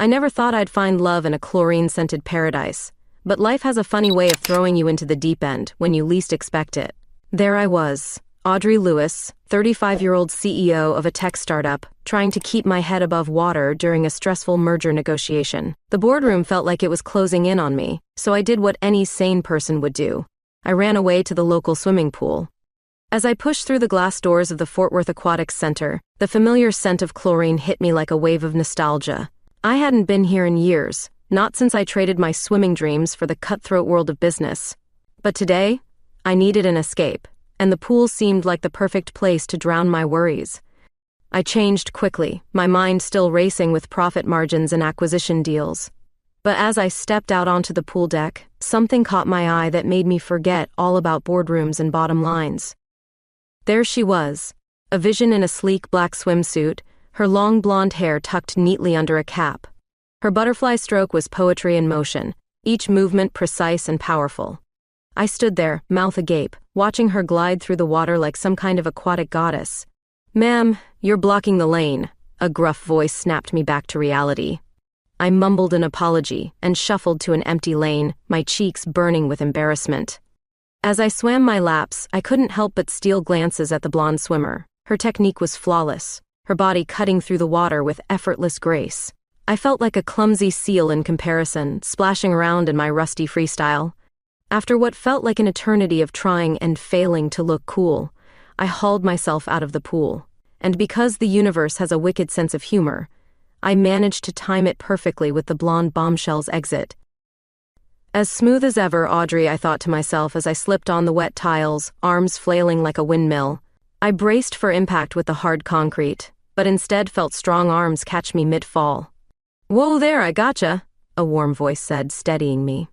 I never thought I'd find love in a chlorine-scented paradise, but life has a funny way of throwing you into the deep end when you least expect it. There I was, Audrey Lewis, 35-year-old CEO of a tech startup, trying to keep my head above water during a stressful merger negotiation. The boardroom felt like it was closing in on me, so I did what any sane person would do. I ran away to the local swimming pool. As I pushed through the glass doors of the Fort Worth Aquatics Center, the familiar scent of chlorine hit me like a wave of nostalgia. I hadn't been here in years, not since I traded my swimming dreams for the cutthroat world of business. But today, I needed an escape, and the pool seemed like the perfect place to drown my worries. I changed quickly, my mind still racing with profit margins and acquisition deals. But as I stepped out onto the pool deck, something caught my eye that made me forget all about boardrooms and bottom lines. There she was, a vision in a sleek black swimsuit, her long blonde hair tucked neatly under a cap. Her butterfly stroke was poetry in motion, each movement precise and powerful. I stood there, mouth agape, watching her glide through the water like some kind of aquatic goddess. "Ma'am, you're blocking the lane," a gruff voice snapped me back to reality. I mumbled an apology and shuffled to an empty lane, my cheeks burning with embarrassment. As I swam my laps, I couldn't help but steal glances at the blonde swimmer. Her technique was flawless, her body cutting through the water with effortless grace. I felt like a clumsy seal in comparison, splashing around in my rusty freestyle. After what felt like an eternity of trying and failing to look cool, I hauled myself out of the pool. And because the universe has a wicked sense of humor, I managed to time it perfectly with the blonde bombshell's exit. As smooth as ever, Audrey, I thought to myself as I slipped on the wet tiles, arms flailing like a windmill. I braced for impact with the hard concrete, but instead felt strong arms catch me mid-fall. "Whoa there, I gotcha," a warm voice said, steadying me.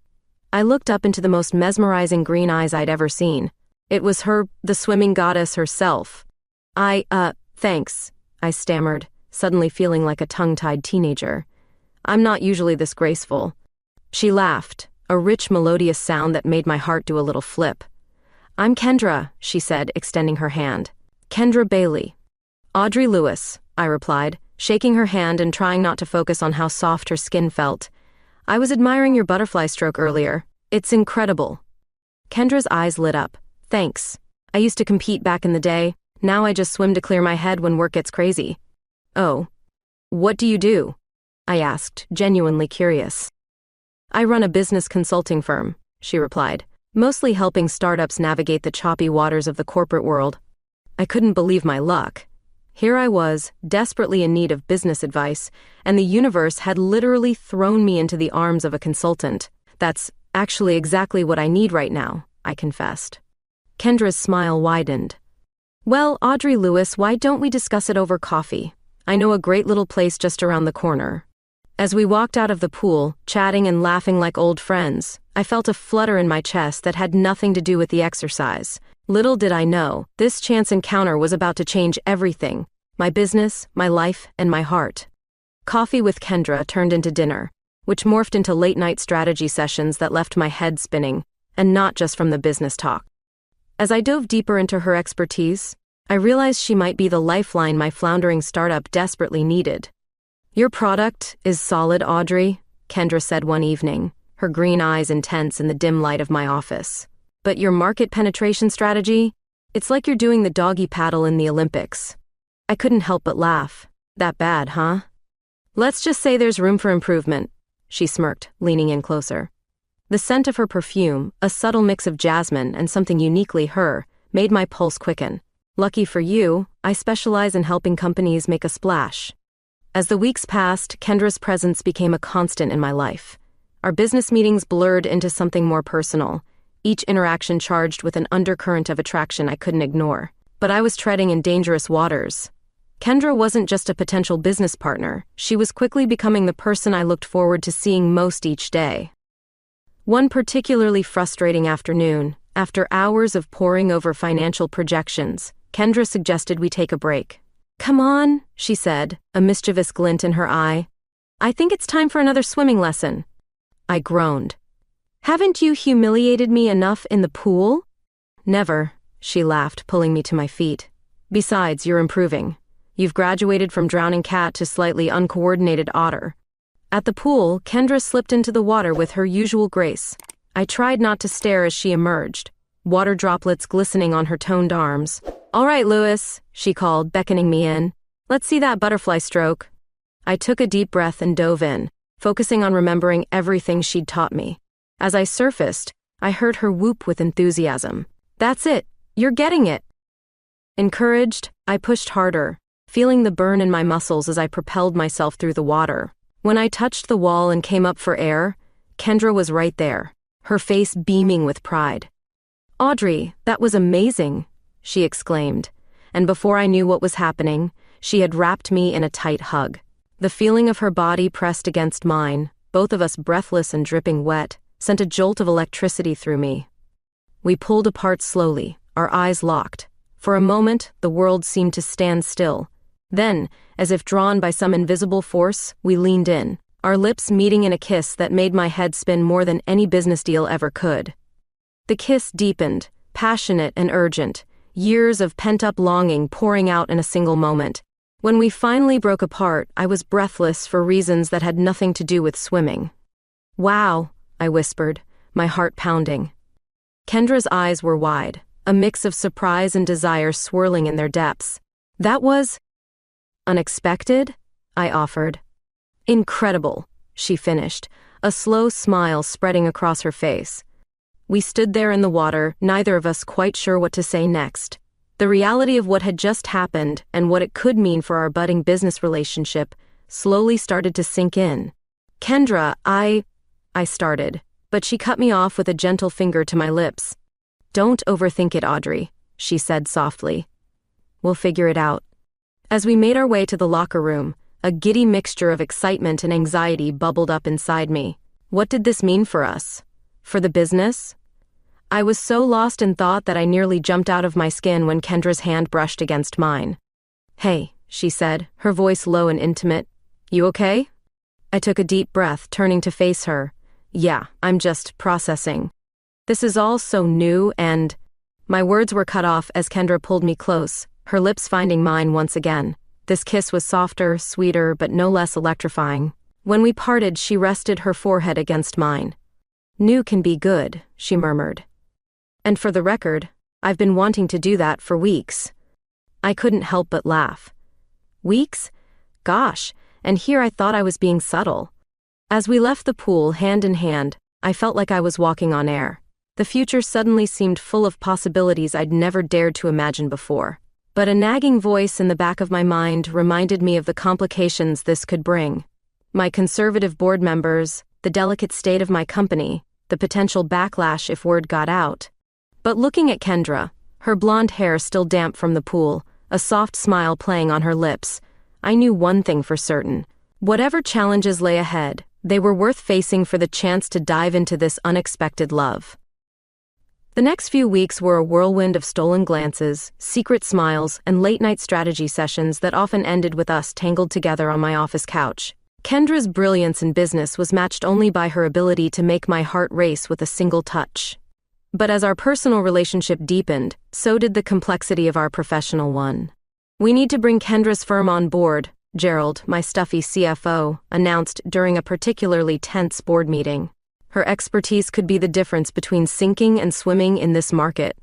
I looked up into the most mesmerizing green eyes I'd ever seen. It was her, the swimming goddess herself. Thanks," I stammered, suddenly feeling like a tongue-tied teenager. "I'm not usually this graceful." She laughed, a rich melodious sound that made my heart do a little flip. "I'm Kendra," she said, extending her hand. "Kendra Bailey." "Audrey Lewis," I replied, shaking her hand and trying not to focus on how soft her skin felt. "I was admiring your butterfly stroke earlier. It's incredible." Kendra's eyes lit up. "Thanks. I used to compete back in the day. Now I just swim to clear my head when work gets crazy." "Oh. What do you do?" I asked, genuinely curious. "I run a business consulting firm," she replied, "mostly helping startups navigate the choppy waters of the corporate world." I couldn't believe my luck. Here I was, desperately in need of business advice, and the universe had literally thrown me into the arms of a consultant. "That's actually exactly what I need right now," I confessed. Kendra's smile widened. "Well, Audrey Lewis, why don't we discuss it over coffee? I know a great little place just around the corner." As we walked out of the pool, chatting and laughing like old friends, I felt a flutter in my chest that had nothing to do with the exercise. Little did I know, this chance encounter was about to change everything: my business, my life, and my heart. Coffee with Kendra turned into dinner, which morphed into late-night strategy sessions that left my head spinning, and not just from the business talk. As I dove deeper into her expertise, I realized she might be the lifeline my floundering startup desperately needed. "Your product is solid, Audrey," Kendra said one evening, her green eyes intense in the dim light of my office. "But your market penetration strategy? It's like you're doing the doggy paddle in the Olympics." I couldn't help but laugh. "That bad, huh?" "Let's just say there's room for improvement," she smirked, leaning in closer. The scent of her perfume, a subtle mix of jasmine and something uniquely her, made my pulse quicken. "Lucky for you, I specialize in helping companies make a splash." As the weeks passed, Kendra's presence became a constant in my life. Our business meetings blurred into something more personal, each interaction charged with an undercurrent of attraction I couldn't ignore. But I was treading in dangerous waters. Kendra wasn't just a potential business partner, she was quickly becoming the person I looked forward to seeing most each day. One particularly frustrating afternoon, after hours of poring over financial projections, Kendra suggested we take a break. "Come on," she said, a mischievous glint in her eye. "I think it's time for another swimming lesson." I groaned. "Haven't you humiliated me enough in the pool?" "Never," she laughed, pulling me to my feet. "Besides, you're improving. You've graduated from drowning cat to slightly uncoordinated otter." At the pool, Kendra slipped into the water with her usual grace. I tried not to stare as she emerged, water droplets glistening on her toned arms. "All right, Lewis," she called, beckoning me in. "Let's see that butterfly stroke." I took a deep breath and dove in, focusing on remembering everything she'd taught me. As I surfaced, I heard her whoop with enthusiasm. "That's it! You're getting it!" Encouraged, I pushed harder, feeling the burn in my muscles as I propelled myself through the water. When I touched the wall and came up for air, Kendra was right there, her face beaming with pride. "Audrey, that was amazing," she exclaimed, and before I knew what was happening, she had wrapped me in a tight hug. The feeling of her body pressed against mine, both of us breathless and dripping wet, sent a jolt of electricity through me. We pulled apart slowly, our eyes locked. For a moment, the world seemed to stand still. Then, as if drawn by some invisible force, we leaned in, our lips meeting in a kiss that made my head spin more than any business deal ever could. The kiss deepened, passionate and urgent, years of pent-up longing pouring out in a single moment. When we finally broke apart, I was breathless for reasons that had nothing to do with swimming. "Wow," I whispered, my heart pounding. Kendra's eyes were wide, a mix of surprise and desire swirling in their depths. "That was unexpected?" I offered. "Incredible," she finished, a slow smile spreading across her face. We stood there in the water, neither of us quite sure what to say next. The reality of what had just happened and what it could mean for our budding business relationship slowly started to sink in. "Kendra, I started, but she cut me off with a gentle finger to my lips. "Don't overthink it, Audrey," she said softly. "We'll figure it out." As we made our way to the locker room, a giddy mixture of excitement and anxiety bubbled up inside me. What did this mean for us? For the business? I was so lost in thought that I nearly jumped out of my skin when Kendra's hand brushed against mine. "Hey," she said, her voice low and intimate. "You okay?" I took a deep breath, turning to face her. "Yeah, I'm just processing. This is all so new and—" My words were cut off as Kendra pulled me close, her lips finding mine once again. This kiss was softer, sweeter, but no less electrifying. When we parted, she rested her forehead against mine. "New can be good," she murmured. "And for the record, I've been wanting to do that for weeks." I couldn't help but laugh. Weeks? Gosh, and here I thought I was being subtle. As we left the pool hand in hand, I felt like I was walking on air. The future suddenly seemed full of possibilities I'd never dared to imagine before. But a nagging voice in the back of my mind reminded me of the complications this could bring. My conservative board members, the delicate state of my company, the potential backlash if word got out. But looking at Kendra, her blonde hair still damp from the pool, a soft smile playing on her lips, I knew one thing for certain. Whatever challenges lay ahead, they were worth facing for the chance to dive into this unexpected love. The next few weeks were a whirlwind of stolen glances, secret smiles, and late-night strategy sessions that often ended with us tangled together on my office couch. Kendra's brilliance in business was matched only by her ability to make my heart race with a single touch. But as our personal relationship deepened, so did the complexity of our professional one. "We need to bring Kendra's firm on board," Gerald, my stuffy CFO, announced during a particularly tense board meeting. Her expertise could be the difference between sinking and swimming in this market.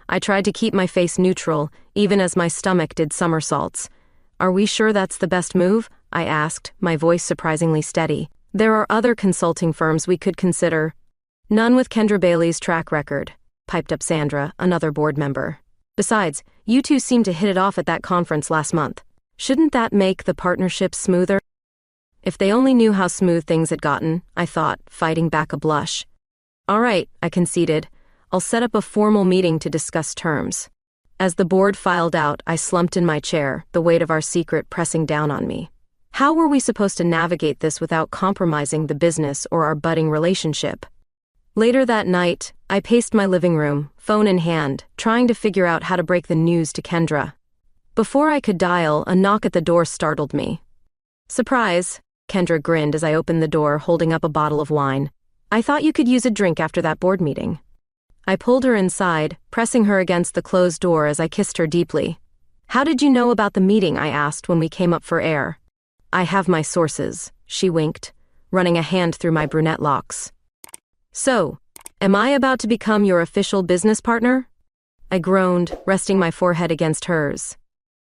I tried to keep my face neutral, even as my stomach did somersaults. "Are we sure that's the best move?" I asked, my voice surprisingly steady. "There are other consulting firms we could consider." "None with Kendra Bailey's track record," piped up Sandra, another board member. "Besides, you two seemed to hit it off at that conference last month. Shouldn't that make the partnership smoother?" If they only knew how smooth things had gotten, I thought, fighting back a blush. "All right," I conceded. "I'll set up a formal meeting to discuss terms." As the board filed out, I slumped in my chair, the weight of our secret pressing down on me. How were we supposed to navigate this without compromising the business or our budding relationship? Later that night, I paced my living room, phone in hand, trying to figure out how to break the news to Kendra. Before I could dial, a knock at the door startled me. "Surprise," Kendra grinned as I opened the door, holding up a bottle of wine. "I thought you could use a drink after that board meeting." I pulled her inside, pressing her against the closed door as I kissed her deeply. "How did you know about the meeting?" I asked when we came up for air. "I have my sources," she winked, running a hand through my brunette locks. So, am I about to become your official business partner? I groaned, resting my forehead against hers.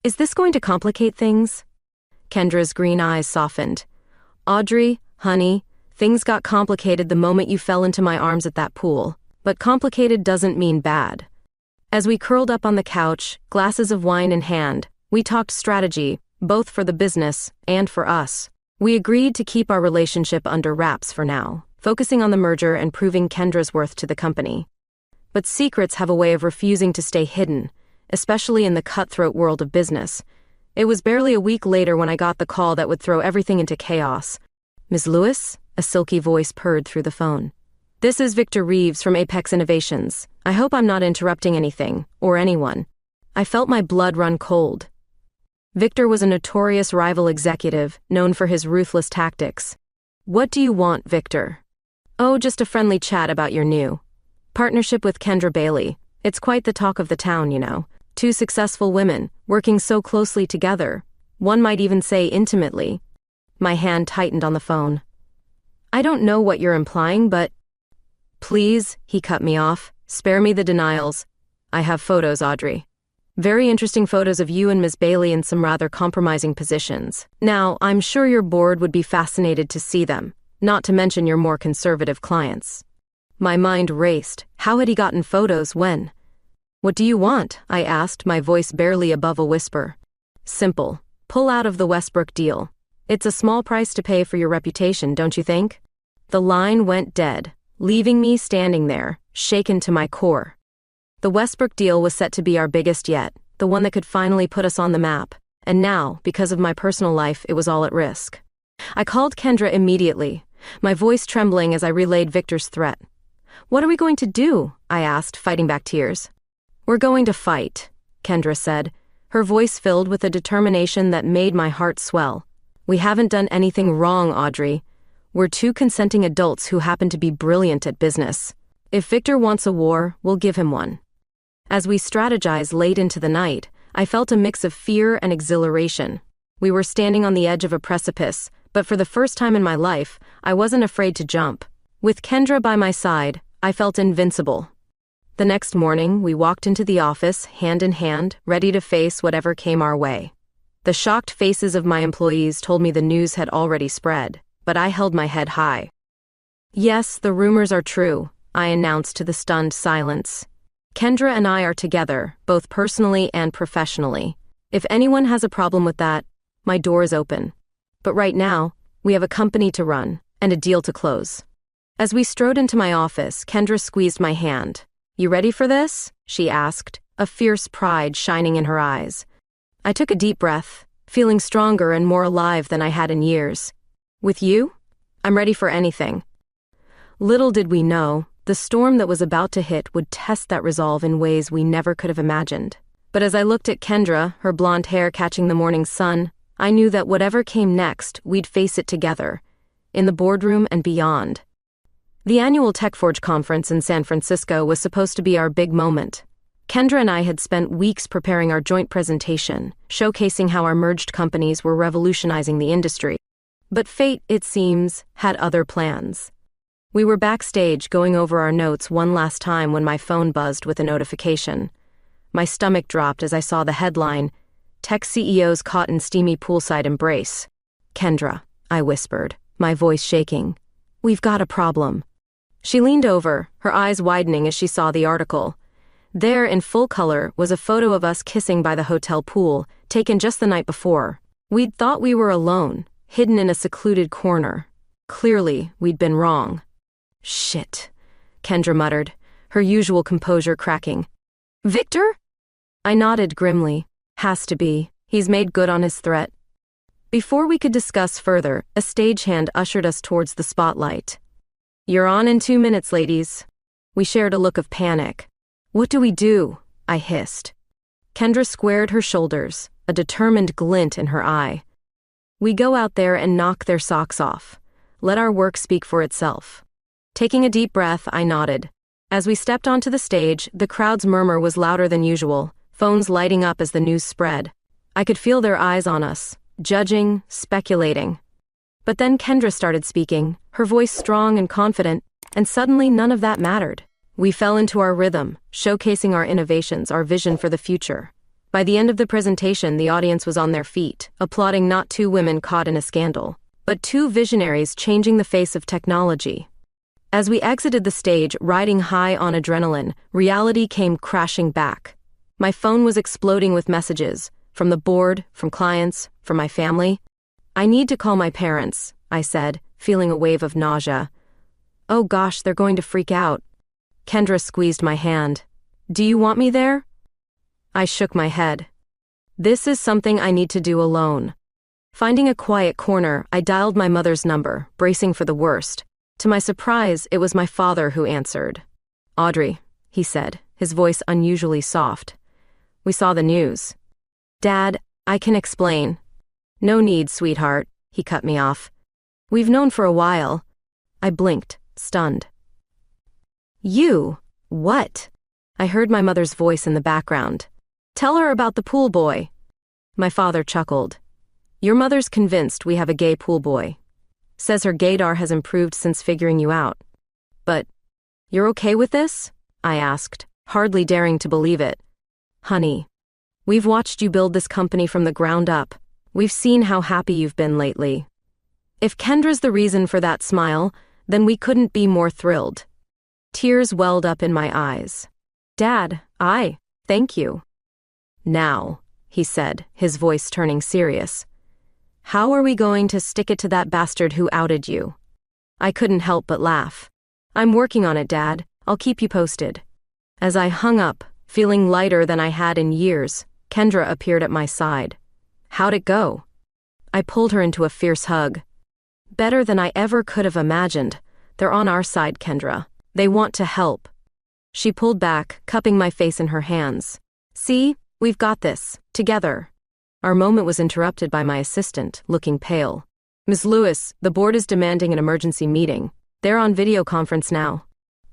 Is this going to complicate things? Kendra's green eyes softened. Audrey, honey, things got complicated the moment you fell into my arms at that pool, but complicated doesn't mean bad. As we curled up on the couch, glasses of wine in hand, we talked strategy, both for the business and for us. We agreed to keep our relationship under wraps for now, focusing on the merger and proving Kendra's worth to the company. But secrets have a way of refusing to stay hidden, especially in the cutthroat world of business. It was barely a week later when I got the call that would throw everything into chaos. Ms. Lewis? A silky voice purred through the phone. This is Victor Reeves from Apex Innovations. I hope I'm not interrupting anything, or anyone. I felt my blood run cold. Victor was a notorious rival executive, known for his ruthless tactics. What do you want, Victor? Oh, just a friendly chat about your new partnership with Kendra Bailey. It's quite the talk of the town, you know. Two successful women, working so closely together. One might even say intimately. My hand tightened on the phone. I don't know what you're implying, but... Please, he cut me off. Spare me the denials. I have photos, Audrey. Very interesting photos of you and Ms. Bailey in some rather compromising positions. Now, I'm sure your board would be fascinated to see them, not to mention your more conservative clients. My mind raced. How had he gotten photos when? What do you want? I asked, my voice barely above a whisper. Simple. Pull out of the Westbrook deal. It's a small price to pay for your reputation, don't you think? The line went dead, leaving me standing there, shaken to my core. The Westbrook deal was set to be our biggest yet, the one that could finally put us on the map, and now, because of my personal life, it was all at risk. I called Kendra immediately, my voice trembling as I relayed Victor's threat. What are we going to do? I asked, fighting back tears. We're going to fight, Kendra said, her voice filled with a determination that made my heart swell. We haven't done anything wrong, Audrey. We're two consenting adults who happen to be brilliant at business. If Victor wants a war, we'll give him one. As we strategized late into the night, I felt a mix of fear and exhilaration. We were standing on the edge of a precipice, but for the first time in my life, I wasn't afraid to jump. With Kendra by my side, I felt invincible. The next morning, we walked into the office, hand in hand, ready to face whatever came our way. The shocked faces of my employees told me the news had already spread, but I held my head high. Yes, the rumors are true, I announced to the stunned silence. Kendra and I are together, both personally and professionally. If anyone has a problem with that, my door is open. But right now, we have a company to run, and a deal to close. As we strode into my office, Kendra squeezed my hand. You ready for this? She asked, a fierce pride shining in her eyes. I took a deep breath, feeling stronger and more alive than I had in years. With you? I'm ready for anything. Little did we know, the storm that was about to hit would test that resolve in ways we never could have imagined. But as I looked at Kendra, her blonde hair catching the morning sun, I knew that whatever came next, we'd face it together, in the boardroom and beyond. The annual TechForge conference in San Francisco was supposed to be our big moment. Kendra and I had spent weeks preparing our joint presentation, showcasing how our merged companies were revolutionizing the industry. But fate, it seems, had other plans. We were backstage going over our notes one last time when my phone buzzed with a notification. My stomach dropped as I saw the headline, Tech CEOs caught in steamy poolside embrace. Kendra, I whispered, my voice shaking. We've got a problem. She leaned over, her eyes widening as she saw the article. There, in full color, was a photo of us kissing by the hotel pool, taken just the night before. We'd thought we were alone, hidden in a secluded corner. Clearly, we'd been wrong. Shit, Kendra muttered, her usual composure cracking. Victor? I nodded grimly. Has to be. He's made good on his threat. Before we could discuss further, a stagehand ushered us towards the spotlight. You're on in 2 minutes, ladies. We shared a look of panic. What do we do? I hissed. Kendra squared her shoulders, a determined glint in her eye. We go out there and knock their socks off. Let our work speak for itself. Taking a deep breath, I nodded. As we stepped onto the stage, the crowd's murmur was louder than usual, phones lighting up as the news spread. I could feel their eyes on us, judging, speculating. But then Kendra started speaking, her voice strong and confident, and suddenly none of that mattered. We fell into our rhythm, showcasing our innovations, our vision for the future. By the end of the presentation, the audience was on their feet, applauding not two women caught in a scandal, but two visionaries changing the face of technology. As we exited the stage, riding high on adrenaline, reality came crashing back. My phone was exploding with messages, from the board, from clients, from my family. "I need to call my parents," I said, feeling a wave of nausea. "Oh gosh, they're going to freak out." Kendra squeezed my hand. "Do you want me there?" I shook my head. "This is something I need to do alone." Finding a quiet corner, I dialed my mother's number, bracing for the worst. To my surprise, it was my father who answered. "Audrey," he said, his voice unusually soft. "We saw the news." "Dad, I can explain." "No need, sweetheart," he cut me off. "We've known for a while." I blinked, stunned. "You? What?" I heard my mother's voice in the background. "Tell her about the pool boy." My father chuckled. "Your mother's convinced we have a gay pool boy. Says her gaydar has improved since figuring you out." "But you're okay with this?" I asked, hardly daring to believe it. "Honey, we've watched you build this company from the ground up. We've seen how happy you've been lately." If Kendra's the reason for that smile, then we couldn't be more thrilled. Tears welled up in my eyes. "Dad, thank you." "Now," he said, his voice turning serious, "how are we going to stick it to that bastard who outed you?" I couldn't help but laugh. "I'm working on it, Dad. I'll keep you posted." As I hung up, feeling lighter than I had in years, Kendra appeared at my side. "How'd it go?" I pulled her into a fierce hug. "Better than I ever could have imagined. They're on our side, Kendra. They want to help." She pulled back, cupping my face in her hands. "See, we've got this, together." Our moment was interrupted by my assistant, looking pale. "Ms. Lewis, the board is demanding an emergency meeting. They're on video conference now."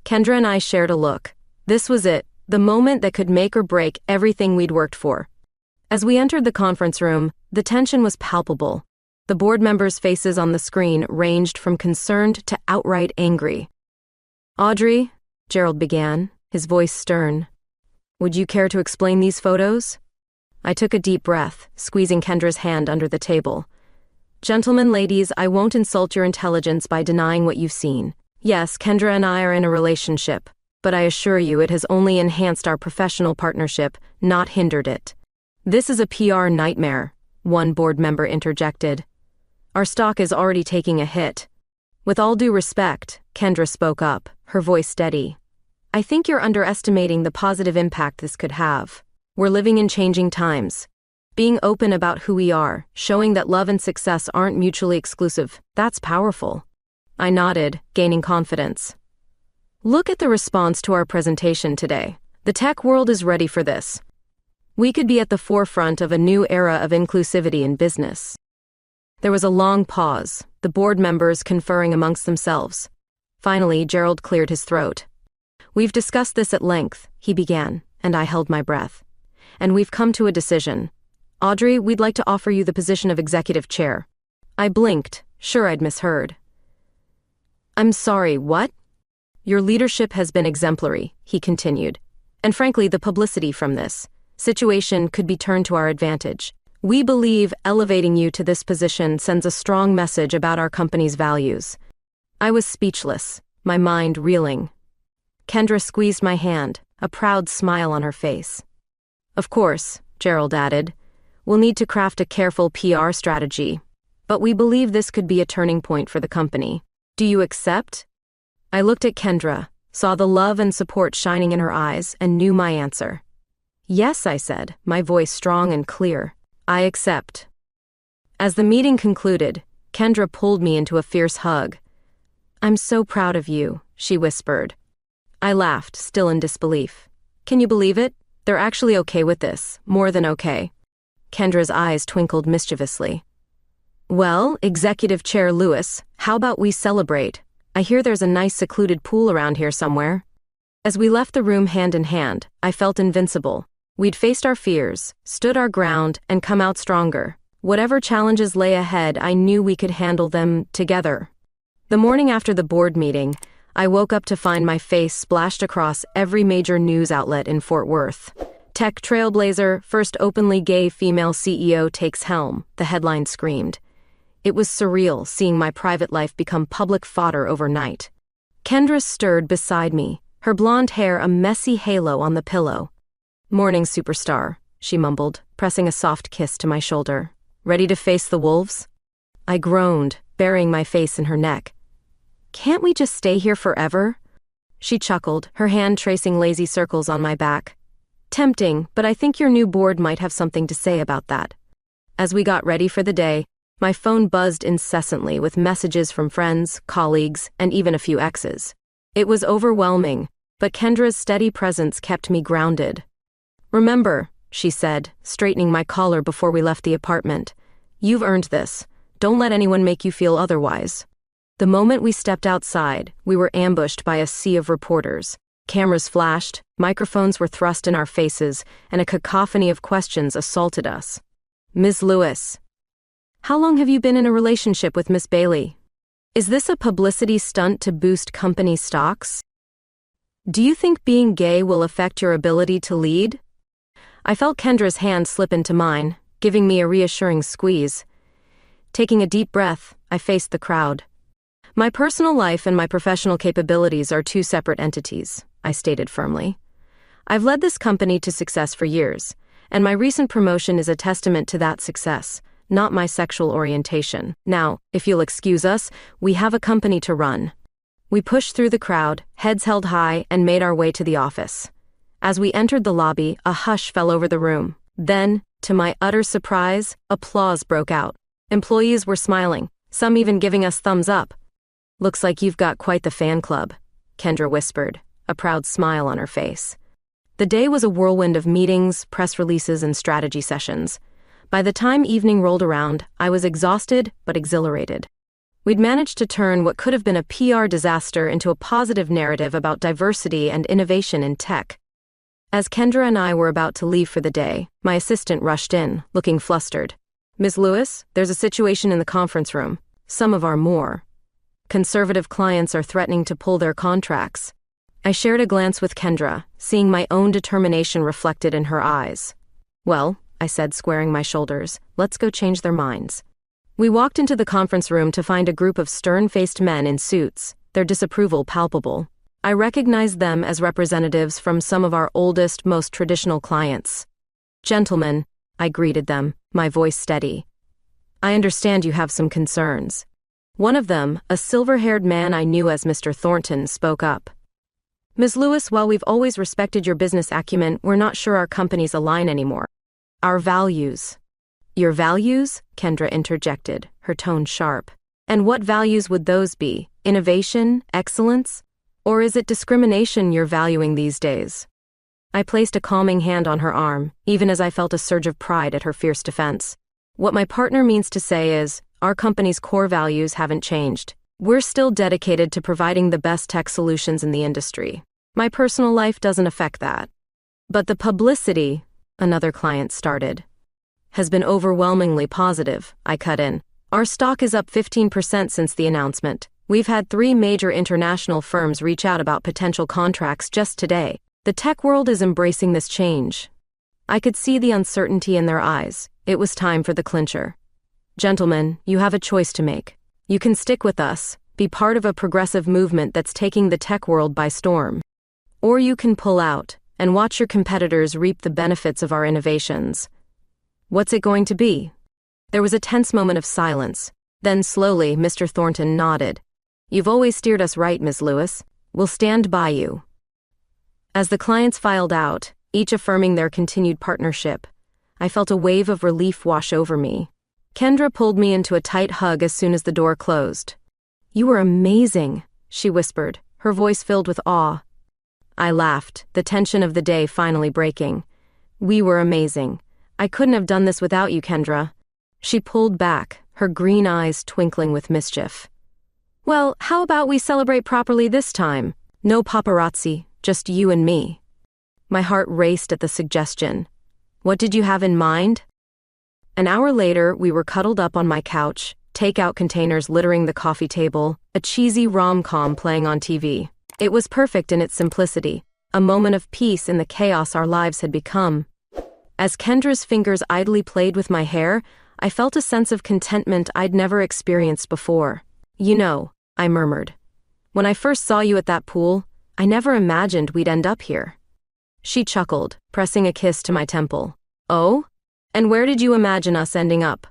Kendra and I shared a look. This was it, the moment that could make or break everything we'd worked for. As we entered the conference room, the tension was palpable. The board members' faces on the screen ranged from concerned to outright angry. "Audrey," Gerald began, his voice stern, "would you care to explain these photos?" I took a deep breath, squeezing Kendra's hand under the table. "Gentlemen, ladies, I won't insult your intelligence by denying what you've seen. Yes, Kendra and I are in a relationship, but I assure you it has only enhanced our professional partnership, not hindered it." "This is a PR nightmare," one board member interjected. "Our stock is already taking a hit." "With all due respect," Kendra spoke up, her voice steady, "I think you're underestimating the positive impact this could have. We're living in changing times. Being open about who we are, showing that love and success aren't mutually exclusive, that's powerful." I nodded, gaining confidence. "Look at the response to our presentation today. The tech world is ready for this. We could be at the forefront of a new era of inclusivity in business." There was a long pause, the board members conferring amongst themselves. Finally, Gerald cleared his throat. "We've discussed this at length," he began, and I held my breath. "And we've come to a decision. Audrey, we'd like to offer you the position of executive chair." I blinked, sure I'd misheard. "I'm sorry, what?" "Your leadership has been exemplary," he continued. "And frankly, the publicity from this situation could be turned to our advantage. We believe elevating you to this position sends a strong message about our company's values." I was speechless, my mind reeling. Kendra squeezed my hand, a proud smile on her face. "Of course," Gerald added, "we'll need to craft a careful PR strategy, but we believe this could be a turning point for the company. Do you accept?" I looked at Kendra, saw the love and support shining in her eyes, and knew my answer. "Yes," I said, my voice strong and clear. "I accept." As the meeting concluded, Kendra pulled me into a fierce hug. "I'm so proud of you," she whispered. I laughed, still in disbelief. "Can you believe it? They're actually okay with this, more than okay." Kendra's eyes twinkled mischievously. "Well, Executive Chair Lewis, how about we celebrate? I hear there's a nice secluded pool around here somewhere." As we left the room hand in hand, I felt invincible. We'd faced our fears, stood our ground, and come out stronger. Whatever challenges lay ahead, I knew we could handle them together. The morning after the board meeting, I woke up to find my face splashed across every major news outlet in Fort Worth. Tech trailblazer, first openly gay female CEO takes helm, the headline screamed. It was surreal seeing my private life become public fodder overnight. Kendra stirred beside me, her blonde hair a messy halo on the pillow. "Morning, superstar," she mumbled, pressing a soft kiss to my shoulder. "Ready to face the wolves?" I groaned, burying my face in her neck. "Can't we just stay here forever?" She chuckled, her hand tracing lazy circles on my back. "Tempting, but I think your new board might have something to say about that." As we got ready for the day, my phone buzzed incessantly with messages from friends, colleagues, and even a few exes. It was overwhelming, but Kendra's steady presence kept me grounded. "Remember," she said, straightening my collar before we left the apartment, "you've earned this. Don't let anyone make you feel otherwise." The moment we stepped outside, we were ambushed by a sea of reporters. Cameras flashed, microphones were thrust in our faces, and a cacophony of questions assaulted us. "Ms. Lewis, how long have you been in a relationship with Miss Bailey? Is this a publicity stunt to boost company stocks? Do you think being gay will affect your ability to lead?" I felt Kendra's hand slip into mine, giving me a reassuring squeeze. Taking a deep breath, I faced the crowd. "My personal life and my professional capabilities are two separate entities," I stated firmly. "I've led this company to success for years, and my recent promotion is a testament to that success, not my sexual orientation. Now, if you'll excuse us, we have a company to run." We pushed through the crowd, heads held high, and made our way to the office. As we entered the lobby, a hush fell over the room. Then, to my utter surprise, applause broke out. Employees were smiling, some even giving us thumbs up. "Looks like you've got quite the fan club," Kendra whispered, a proud smile on her face. The day was a whirlwind of meetings, press releases, and strategy sessions. By the time evening rolled around, I was exhausted but exhilarated. We'd managed to turn what could have been a PR disaster into a positive narrative about diversity and innovation in tech. As Kendra and I were about to leave for the day, my assistant rushed in, looking flustered. "Ms. Lewis, there's a situation in the conference room. Some of our more conservative clients are threatening to pull their contracts." I shared a glance with Kendra, seeing my own determination reflected in her eyes. "Well," I said, squaring my shoulders, "let's go change their minds." We walked into the conference room to find a group of stern-faced men in suits, their disapproval palpable. I recognized them as representatives from some of our oldest, most traditional clients. "Gentlemen," I greeted them, my voice steady, "I understand you have some concerns." One of them, a silver-haired man I knew as Mr. Thornton, spoke up. "Ms. Lewis, while we've always respected your business acumen, we're not sure our companies align anymore. Our values." "Your values?" Kendra interjected, her tone sharp. "And what values would those be? Innovation? Excellence? Or is it discrimination you're valuing these days?" I placed a calming hand on her arm, even as I felt a surge of pride at her fierce defense. "What my partner means to say is, our company's core values haven't changed. We're still dedicated to providing the best tech solutions in the industry. My personal life doesn't affect that. But the publicity," another client started, "has been overwhelmingly positive," I cut in. "Our stock is up 15% since the announcement. We've had 3 major international firms reach out about potential contracts just today. The tech world is embracing this change." I could see the uncertainty in their eyes. It was time for the clincher. "Gentlemen, you have a choice to make. You can stick with us, be part of a progressive movement that's taking the tech world by storm. Or you can pull out and watch your competitors reap the benefits of our innovations. What's it going to be?" There was a tense moment of silence. Then slowly, Mr. Thornton nodded. "You've always steered us right, Ms. Lewis. We'll stand by you." As the clients filed out, each affirming their continued partnership, I felt a wave of relief wash over me. Kendra pulled me into a tight hug as soon as the door closed. "You were amazing," she whispered, her voice filled with awe. I laughed, the tension of the day finally breaking. "We were amazing. I couldn't have done this without you, Kendra." She pulled back, her green eyes twinkling with mischief. "Well, how about we celebrate properly this time? No paparazzi, just you and me." My heart raced at the suggestion. "What did you have in mind?" An hour later, we were cuddled up on my couch, takeout containers littering the coffee table, a cheesy rom-com playing on TV. It was perfect in its simplicity, a moment of peace in the chaos our lives had become. As Kendra's fingers idly played with my hair, I felt a sense of contentment I'd never experienced before. "You know," I murmured, "when I first saw you at that pool, I never imagined we'd end up here." She chuckled, pressing a kiss to my temple. "Oh? And where did you imagine us ending up?"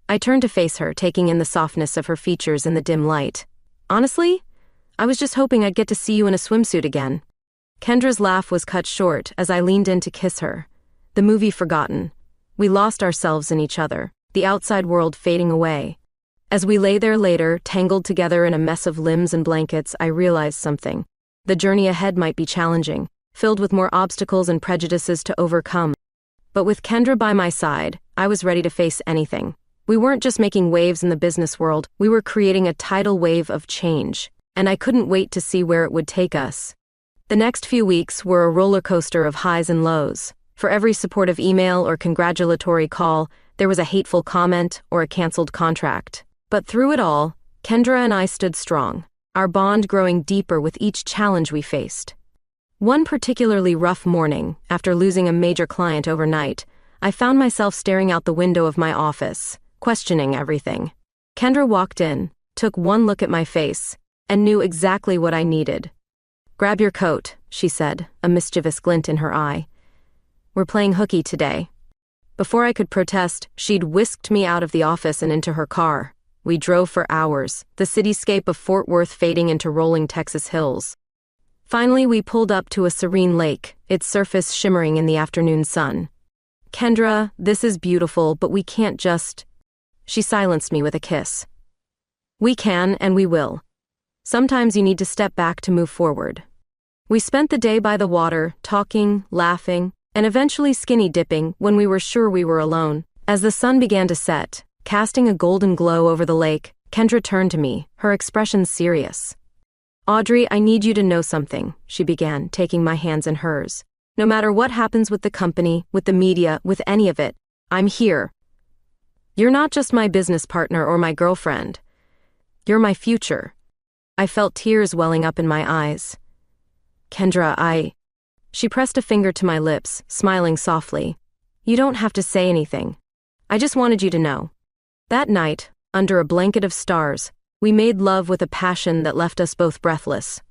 I turned to face her, taking in the softness of her features in the dim light. "Honestly, I was just hoping I'd get to see you in a swimsuit again." Kendra's laugh was cut short as I leaned in to kiss her. The movie forgotten. We lost ourselves in each other, the outside world fading away. As we lay there later, tangled together in a mess of limbs and blankets, I realized something. The journey ahead might be challenging, filled with more obstacles and prejudices to overcome. But with Kendra by my side, I was ready to face anything. We weren't just making waves in the business world, we were creating a tidal wave of change, and I couldn't wait to see where it would take us. The next few weeks were a roller coaster of highs and lows. For every supportive email or congratulatory call, there was a hateful comment or a canceled contract. But through it all, Kendra and I stood strong, our bond growing deeper with each challenge we faced. One particularly rough morning, after losing a major client overnight, I found myself staring out the window of my office, questioning everything. Kendra walked in, took one look at my face, and knew exactly what I needed. "Grab your coat," she said, a mischievous glint in her eye. "We're playing hooky today." Before I could protest, she'd whisked me out of the office and into her car. We drove for hours, the cityscape of Fort Worth fading into rolling Texas hills. Finally, we pulled up to a serene lake, its surface shimmering in the afternoon sun. "Kendra, this is beautiful, but we can't just..." She silenced me with a kiss. "We can, and we will. Sometimes you need to step back to move forward." We spent the day by the water, talking, laughing, and eventually skinny dipping when we were sure we were alone. As the sun began to set, casting a golden glow over the lake, Kendra turned to me, her expression serious. "Audrey, I need you to know something," she began, taking my hands in hers. "No matter what happens with the company, with the media, with any of it, I'm here. You're not just my business partner or my girlfriend. You're my future." I felt tears welling up in my eyes. "Kendra, She pressed a finger to my lips, smiling softly. "You don't have to say anything. I just wanted you to know." That night, under a blanket of stars, we made love with a passion that left us both breathless.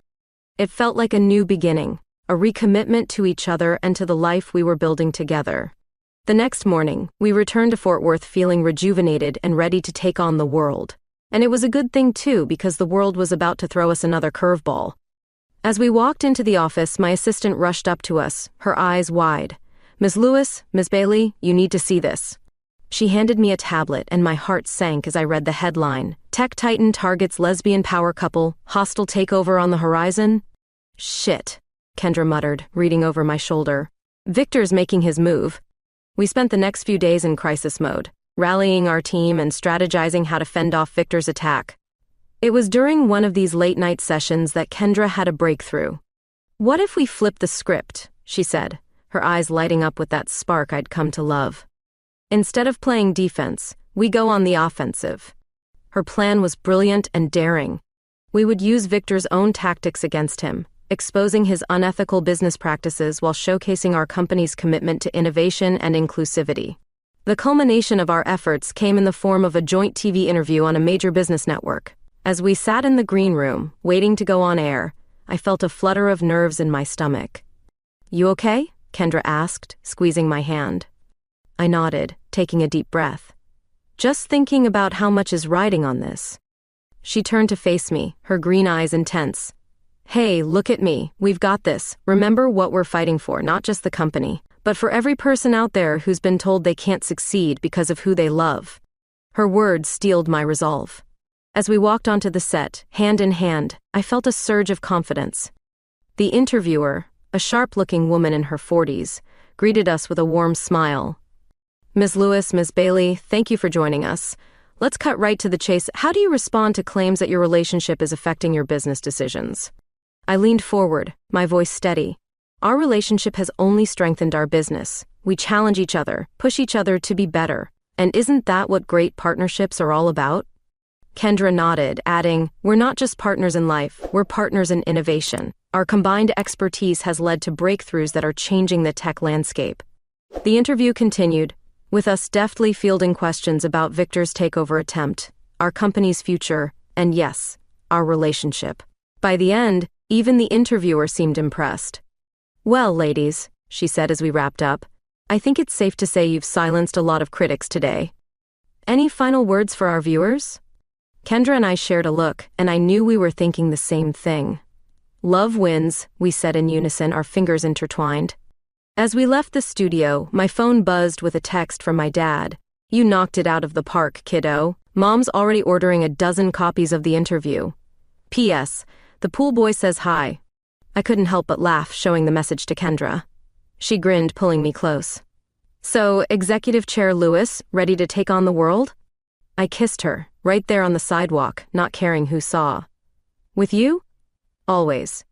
It felt like a new beginning, a recommitment to each other and to the life we were building together. The next morning, we returned to Fort Worth feeling rejuvenated and ready to take on the world. And it was a good thing too, because the world was about to throw us another curveball. As we walked into the office, my assistant rushed up to us, her eyes wide. "Ms. Lewis, Ms. Bailey, you need to see this." She handed me a tablet and my heart sank as I read the headline. "Tech Titan targets lesbian power couple, hostile takeover on the horizon." "Shit," Kendra muttered, reading over my shoulder. "Victor's making his move." We spent the next few days in crisis mode, rallying our team and strategizing how to fend off Victor's attack. It was during one of these late-night sessions that Kendra had a breakthrough. "What if we flip the script?" she said, her eyes lighting up with that spark I'd come to love. "Instead of playing defense, we go on the offensive." Her plan was brilliant and daring. We would use Victor's own tactics against him, exposing his unethical business practices while showcasing our company's commitment to innovation and inclusivity. The culmination of our efforts came in the form of a joint TV interview on a major business network. As we sat in the green room, waiting to go on air, I felt a flutter of nerves in my stomach. "You okay?" Kendra asked, squeezing my hand. I nodded, taking a deep breath. "Just thinking about how much is riding on this." She turned to face me, her green eyes intense. "Hey, look at me, we've got this. Remember what we're fighting for, not just the company, but for every person out there who's been told they can't succeed because of who they love." Her words steeled my resolve. As we walked onto the set, hand in hand, I felt a surge of confidence. The interviewer, a sharp-looking woman in her 40s, greeted us with a warm smile. "Ms. Lewis, Ms. Bailey, thank you for joining us. Let's cut right to the chase. How do you respond to claims that your relationship is affecting your business decisions?" I leaned forward, my voice steady. "Our relationship has only strengthened our business. We challenge each other, push each other to be better, And isn't that what great partnerships are all about? Kendra nodded, adding, "We're not just partners in life, we're partners in innovation. Our combined expertise has led to breakthroughs that are changing the tech landscape." The interview continued, with us deftly fielding questions about Victor's takeover attempt, our company's future, and yes, our relationship. By the end, even the interviewer seemed impressed. "Well, ladies," she said as we wrapped up, "I think it's safe to say you've silenced a lot of critics today. Any final words for our viewers?" Kendra and I shared a look, and I knew we were thinking the same thing. "Love wins," we said in unison, our fingers intertwined. As we left the studio, my phone buzzed with a text from my dad. "You knocked it out of the park, kiddo. Mom's already ordering a dozen copies of the interview. P.S. The pool boy says hi." I couldn't help but laugh, showing the message to Kendra. She grinned, pulling me close. "So, Executive Chair Lewis, ready to take on the world?" I kissed her, right there on the sidewalk, not caring who saw. "With you?" "Always."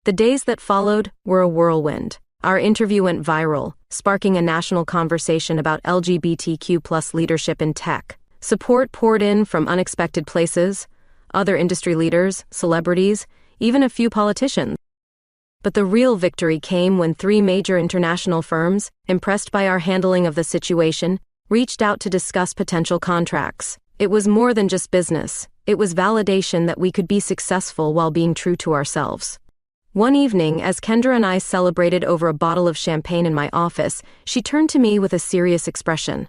The days that followed were a whirlwind. Our interview went viral, sparking a national conversation about LGBTQ+ leadership in tech. Support poured in from unexpected places, other industry leaders, celebrities, even a few politicians. But the real victory came when 3 major international firms, impressed by our handling of the situation, reached out to discuss potential contracts. It was more than just business. It was validation that we could be successful while being true to ourselves. One evening, as Kendra and I celebrated over a bottle of champagne in my office, she turned to me with a serious expression.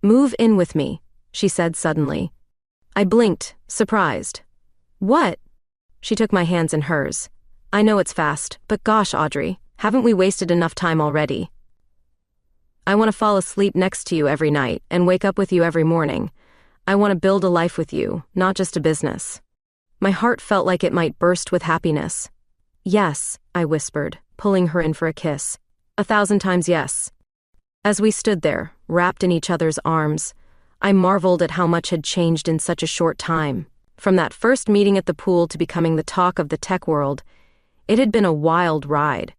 "Move in with me," she said suddenly. I blinked, surprised. "What?" She took my hands in hers. "I know it's fast, but gosh, Audrey, haven't we wasted enough time already? I want to fall asleep next to you every night and wake up with you every morning. I want to build a life with you, not just a business." My heart felt like it might burst with happiness. "Yes," I whispered, pulling her in for a kiss. 1,000 times yes. As we stood there, wrapped in each other's arms, I marveled at how much had changed in such a short time. From that first meeting at the pool to becoming the talk of the tech world, it had been a wild ride.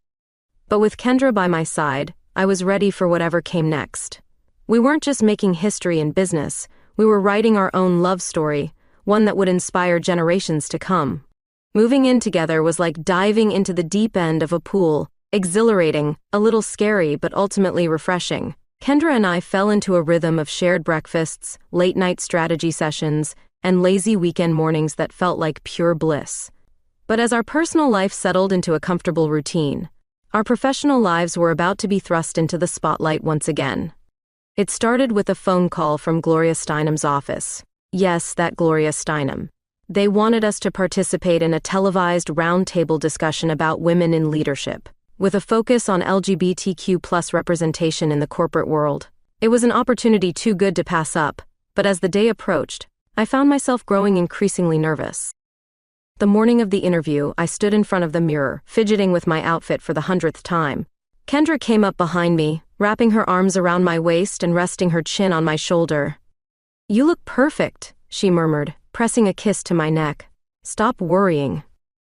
But with Kendra by my side, I was ready for whatever came next. We weren't just making history in business, we were writing our own love story, one that would inspire generations to come. Moving in together was like diving into the deep end of a pool, exhilarating, a little scary but ultimately refreshing. Kendra and I fell into a rhythm of shared breakfasts, late-night strategy sessions, and lazy weekend mornings that felt like pure bliss. But as our personal life settled into a comfortable routine, our professional lives were about to be thrust into the spotlight once again. It started with a phone call from Gloria Steinem's office. Yes, that Gloria Steinem. They wanted us to participate in a televised roundtable discussion about women in leadership, with a focus on LGBTQ+ representation in the corporate world. It was an opportunity too good to pass up, but as the day approached, I found myself growing increasingly nervous. The morning of the interview, I stood in front of the mirror, fidgeting with my outfit for the 100th time. Kendra came up behind me, wrapping her arms around my waist and resting her chin on my shoulder. "You look perfect," she murmured, pressing a kiss to my neck. "Stop worrying."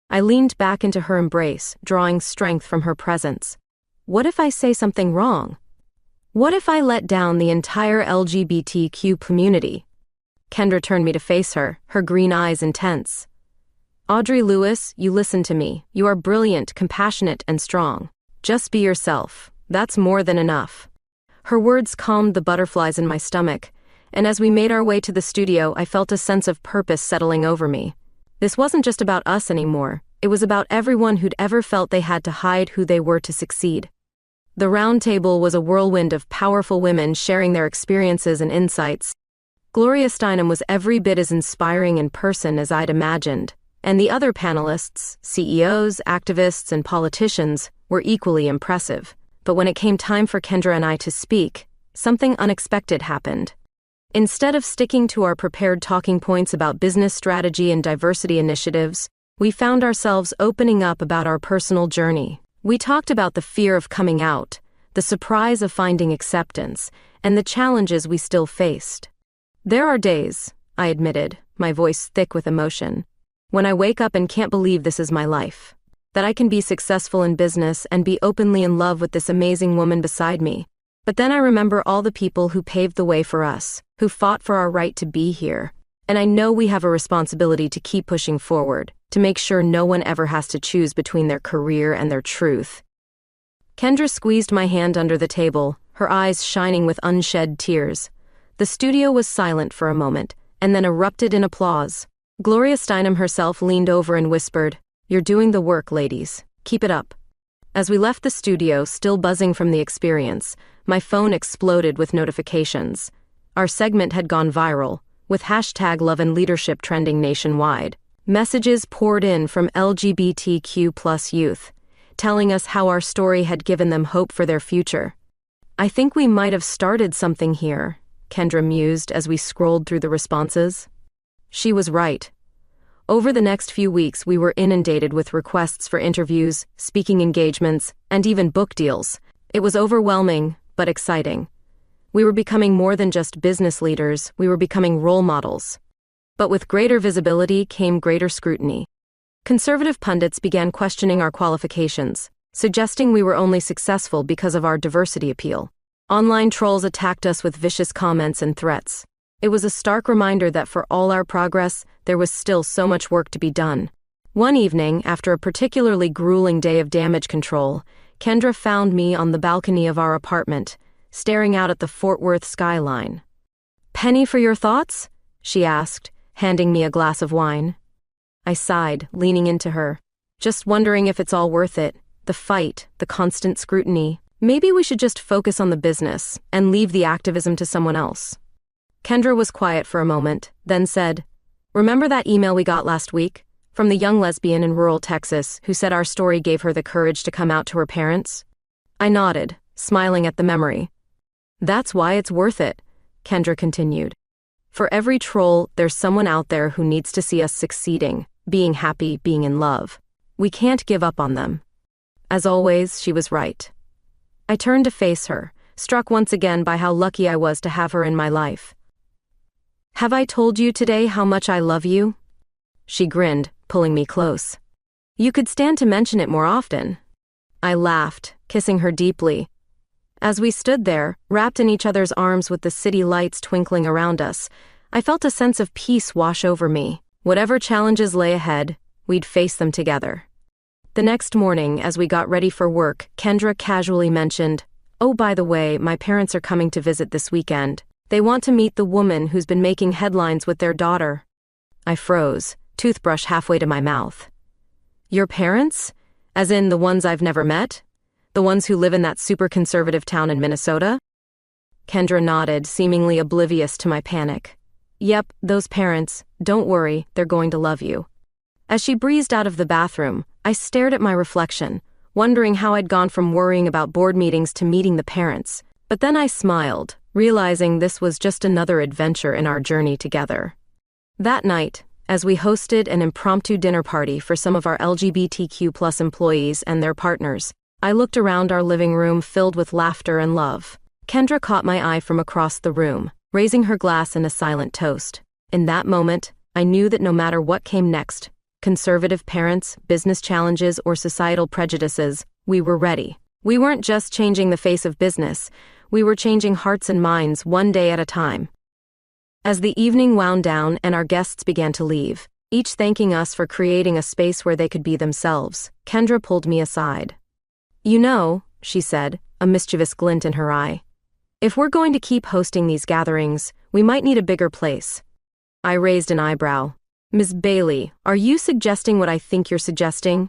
I leaned back into her embrace, drawing strength from her presence. What if I say something wrong? What if I let down the entire LGBTQ community? Kendra turned me to face her, her green eyes intense. "Audrey Lewis, you listen to me. You are brilliant, compassionate, and strong. Just be yourself. That's more than enough." Her words calmed the butterflies in my stomach, and as we made our way to the studio, I felt a sense of purpose settling over me. This wasn't just about us anymore. It was about everyone who'd ever felt they had to hide who they were to succeed. The round table was a whirlwind of powerful women sharing their experiences and insights. Gloria Steinem was every bit as inspiring in person as I'd imagined, and the other panelists, CEOs, activists, and politicians, were equally impressive. But when it came time for Kendra and I to speak, something unexpected happened. Instead of sticking to our prepared talking points about business strategy and diversity initiatives, we found ourselves opening up about our personal journey. We talked about the fear of coming out, the surprise of finding acceptance, and the challenges we still faced. "There are days," I admitted, my voice thick with emotion, "when I wake up and can't believe this is my life. That I can be successful in business and be openly in love with this amazing woman beside me. But then I remember all the people who paved the way for us, who fought for our right to be here. And I know we have a responsibility to keep pushing forward, to make sure no one ever has to choose between their career and their truth. Kendra squeezed my hand under the table, her eyes shining with unshed tears. The studio was silent for a moment, and then erupted in applause. Gloria Steinem herself leaned over and whispered, "You're doing the work, ladies. Keep it up." As we left the studio, still buzzing from the experience, my phone exploded with notifications. Our segment had gone viral, with hashtag Love and Leadership trending nationwide. Messages poured in from LGBTQ+ youth, telling us how our story had given them hope for their future. "I think we might have started something here," Kendra mused as we scrolled through the responses. She was right. Over the next few weeks, we were inundated with requests for interviews, speaking engagements, and even book deals. It was overwhelming, but exciting. We were becoming more than just business leaders, we were becoming role models. But with greater visibility came greater scrutiny. Conservative pundits began questioning our qualifications, suggesting we were only successful because of our diversity appeal. Online trolls attacked us with vicious comments and threats. It was a stark reminder that for all our progress, there was still so much work to be done. One evening, after a particularly grueling day of damage control, Kendra found me on the balcony of our apartment, staring out at the Fort Worth skyline. "Penny for your thoughts?" she asked, handing me a glass of wine. I sighed, leaning into her. "Just wondering if it's all worth it. The fight, the constant scrutiny. Maybe we should just focus on the business and leave the activism to someone else." Kendra was quiet for a moment, then said, "Remember that email we got last week? From the young lesbian in rural Texas who said our story gave her the courage to come out to her parents?" I nodded, smiling at the memory. "That's why it's worth it," Kendra continued. "For every troll, there's someone out there who needs to see us succeeding, being happy, being in love. We can't give up on them." As always, she was right. I turned to face her, struck once again by how lucky I was to have her in my life. "Have I told you today how much I love you?" She grinned, pulling me close. "You could stand to mention it more often." I laughed, kissing her deeply. As we stood there, wrapped in each other's arms with the city lights twinkling around us, I felt a sense of peace wash over me. Whatever challenges lay ahead, we'd face them together. The next morning, as we got ready for work, Kendra casually mentioned, "Oh, by the way, my parents are coming to visit this weekend. They want to meet the woman who's been making headlines with their daughter." I froze, toothbrush halfway to my mouth. "Your parents? As in the ones I've never met? The ones who live in that super conservative town in Minnesota?" Kendra nodded, seemingly oblivious to my panic. "Yep, those parents. Don't worry, they're going to love you." As she breezed out of the bathroom, I stared at my reflection, wondering how I'd gone from worrying about board meetings to meeting the parents. But then I smiled, realizing this was just another adventure in our journey together. That night, as we hosted an impromptu dinner party for some of our LGBTQ+ employees and their partners, I looked around our living room filled with laughter and love. Kendra caught my eye from across the room, raising her glass in a silent toast. In that moment, I knew that no matter what came next, conservative parents, business challenges, or societal prejudices, we were ready. We weren't just changing the face of business, we were changing hearts and minds one day at a time. As the evening wound down and our guests began to leave, each thanking us for creating a space where they could be themselves, Kendra pulled me aside. "You know," she said, a mischievous glint in her eye, "if we're going to keep hosting these gatherings, we might need a bigger place." I raised an eyebrow. "Ms. Bailey, are you suggesting what I think you're suggesting?"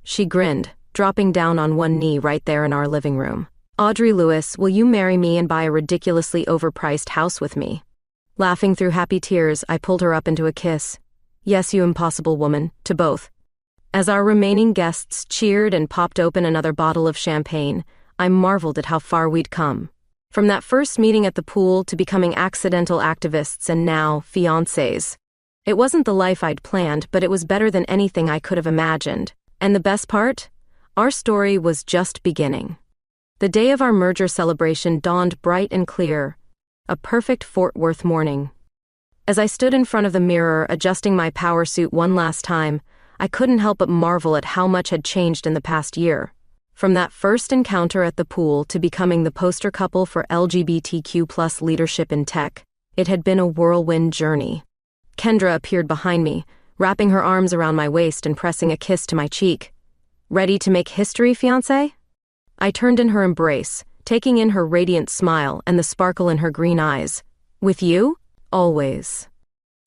She grinned, dropping down on one knee right there in our living room. "Audrey Lewis, will you marry me and buy a ridiculously overpriced house with me?" Laughing through happy tears, I pulled her up into a kiss. "Yes, you impossible woman," to both. As our remaining guests cheered and popped open another bottle of champagne, I marveled at how far we'd come. From that first meeting at the pool to becoming accidental activists and now fiancés. It wasn't the life I'd planned, but it was better than anything I could have imagined. And the best part? Our story was just beginning. The day of our merger celebration dawned bright and clear, a perfect Fort Worth morning. As I stood in front of the mirror adjusting my power suit one last time, I couldn't help but marvel at how much had changed in the past year. From that first encounter at the pool to becoming the poster couple for LGBTQ+ leadership in tech, it had been a whirlwind journey. Kendra appeared behind me, wrapping her arms around my waist and pressing a kiss to my cheek. "Ready to make history, fiancé?" I turned in her embrace, taking in her radiant smile and the sparkle in her green eyes. "With you? Always."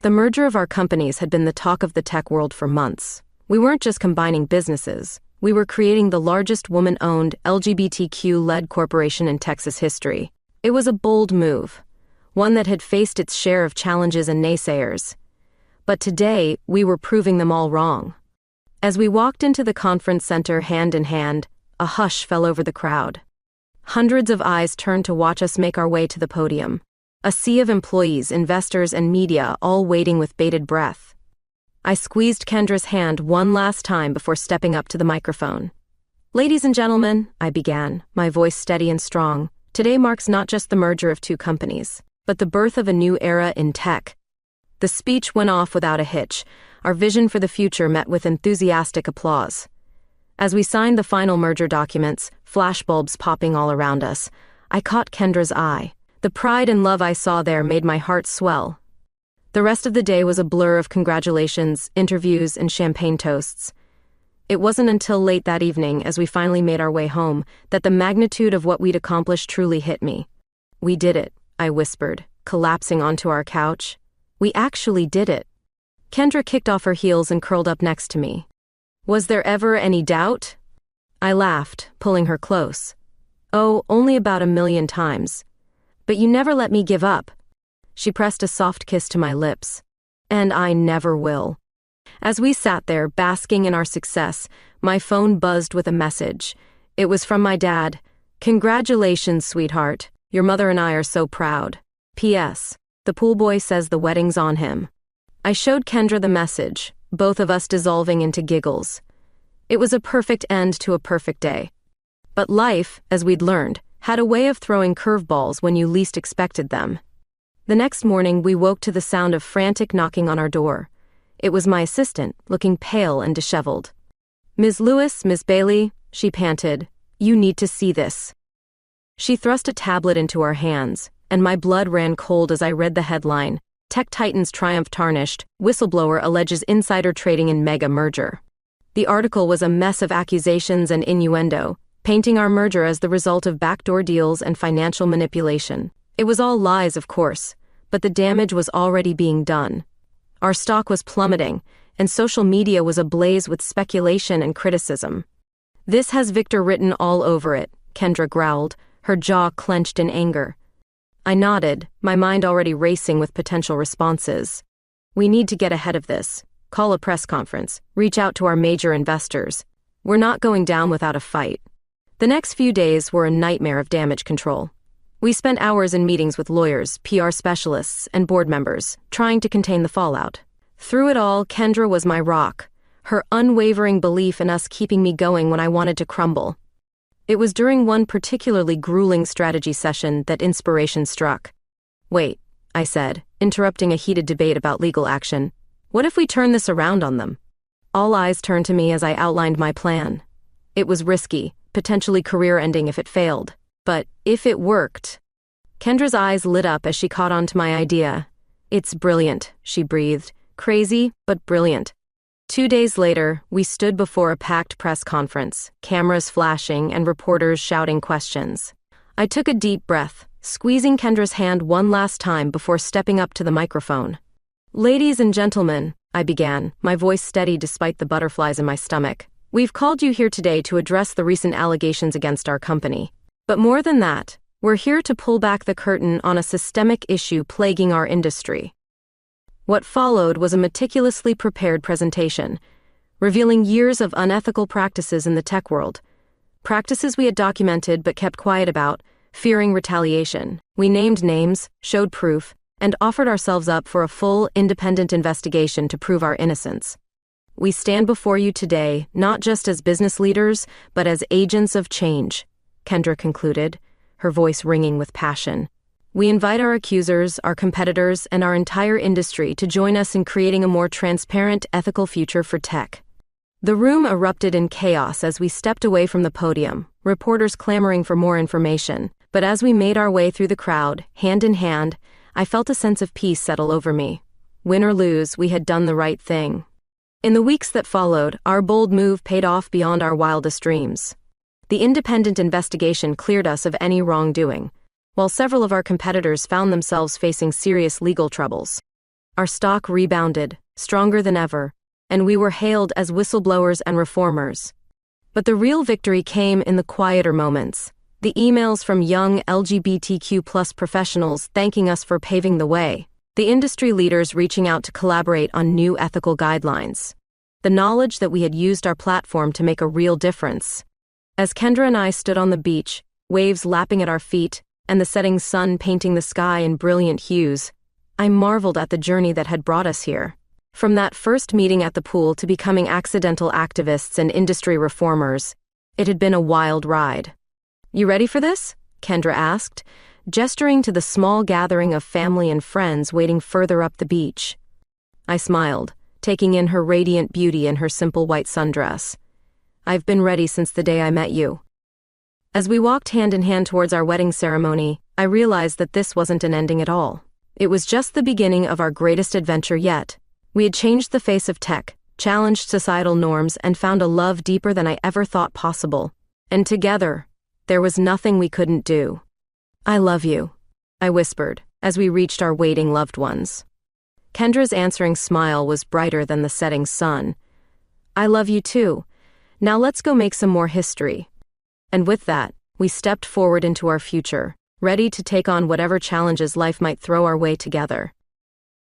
The merger of our companies had been the talk of the tech world for months. We weren't just combining businesses. We were creating the largest woman-owned, LGBTQ-led corporation in Texas history. It was a bold move, one that had faced its share of challenges and naysayers. But today, we were proving them all wrong. As we walked into the conference center hand in hand, a hush fell over the crowd. Hundreds of eyes turned to watch us make our way to the podium. A sea of employees, investors, and media all waiting with bated breath. I squeezed Kendra's hand one last time before stepping up to the microphone. "Ladies and gentlemen," I began, my voice steady and strong, "today marks not just the merger of two companies, but the birth of a new era in tech." The speech went off without a hitch. Our vision for the future met with enthusiastic applause. As we signed the final merger documents, flashbulbs popping all around us, I caught Kendra's eye. The pride and love I saw there made my heart swell. The rest of the day was a blur of congratulations, interviews, and champagne toasts. It wasn't until late that evening, as we finally made our way home, that the magnitude of what we'd accomplished truly hit me. "We did it," I whispered, collapsing onto our couch. "We actually did it." Kendra kicked off her heels and curled up next to me. "Was there ever any doubt?" I laughed, pulling her close. "Oh, only about 1,000,000 times. But you never let me give up." She pressed a soft kiss to my lips. "And I never will." As we sat there, basking in our success, my phone buzzed with a message. It was from my dad. "Congratulations, sweetheart. Your mother and I are so proud. P.S. The pool boy says the wedding's on him." I showed Kendra the message, both of us dissolving into giggles. It was a perfect end to a perfect day. But life, as we'd learned, had a way of throwing curveballs when you least expected them. The next morning, we woke to the sound of frantic knocking on our door. It was my assistant, looking pale and disheveled. "Ms. Lewis, Miss Bailey," she panted, "you need to see this." She thrust a tablet into our hands, and my blood ran cold as I read the headline, "Tech Titans Triumph Tarnished, Whistleblower Alleges Insider Trading in Mega Merger." The article was a mess of accusations and innuendo, painting our merger as the result of backdoor deals and financial manipulation. It was all lies, of course, but the damage was already being done. Our stock was plummeting, and social media was ablaze with speculation and criticism. "This has Victor written all over it," Kendra growled, her jaw clenched in anger. I nodded, my mind already racing with potential responses. "We need to get ahead of this. Call a press conference. Reach out to our major investors. We're not going down without a fight." The next few days were a nightmare of damage control. We spent hours in meetings with lawyers, PR specialists, and board members, trying to contain the fallout. Through it all, Kendra was my rock, her unwavering belief in us keeping me going when I wanted to crumble. It was during one particularly grueling strategy session that inspiration struck. "Wait," I said, interrupting a heated debate about legal action. "What if we turn this around on them?" All eyes turned to me as I outlined my plan. It was risky, potentially career-ending if it failed. But if it worked... Kendra's eyes lit up as she caught on to my idea. "It's brilliant," she breathed. "Crazy, but brilliant." 2 days later, we stood before a packed press conference, cameras flashing and reporters shouting questions. I took a deep breath, squeezing Kendra's hand one last time before stepping up to the microphone. "Ladies and gentlemen," I began, my voice steady despite the butterflies in my stomach, "we've called you here today to address the recent allegations against our company. But more than that, we're here to pull back the curtain on a systemic issue plaguing our industry." What followed was a meticulously prepared presentation, revealing years of unethical practices in the tech world. Practices we had documented but kept quiet about, fearing retaliation. We named names, showed proof, and offered ourselves up for a full, independent investigation to prove our innocence. "We stand before you today, not just as business leaders, but as agents of change," Kendra concluded, her voice ringing with passion. "We invite our accusers, our competitors, and our entire industry to join us in creating a more transparent, ethical future for tech." The room erupted in chaos as we stepped away from the podium, reporters clamoring for more information. But as we made our way through the crowd, hand in hand, I felt a sense of peace settle over me. Win or lose, we had done the right thing. In the weeks that followed, our bold move paid off beyond our wildest dreams. The independent investigation cleared us of any wrongdoing, while several of our competitors found themselves facing serious legal troubles. Our stock rebounded, stronger than ever, and we were hailed as whistleblowers and reformers. But the real victory came in the quieter moments. The emails from young LGBTQ+ professionals thanking us for paving the way. The industry leaders reaching out to collaborate on new ethical guidelines. The knowledge that we had used our platform to make a real difference. As Kendra and I stood on the beach, waves lapping at our feet, and the setting sun painting the sky in brilliant hues, I marveled at the journey that had brought us here. From that first meeting at the pool to becoming accidental activists and industry reformers, it had been a wild ride. "You ready for this?" Kendra asked, gesturing to the small gathering of family and friends waiting further up the beach. I smiled, taking in her radiant beauty in her simple white sundress. "I've been ready since the day I met you." As we walked hand in hand towards our wedding ceremony, I realized that this wasn't an ending at all. It was just the beginning of our greatest adventure yet. We had changed the face of tech, challenged societal norms, and found a love deeper than I ever thought possible. And together, there was nothing we couldn't do. "I love you," I whispered, as we reached our waiting loved ones. Kendra's answering smile was brighter than the setting sun. "I love you too. Now let's go make some more history." And with that, we stepped forward into our future, ready to take on whatever challenges life might throw our way together.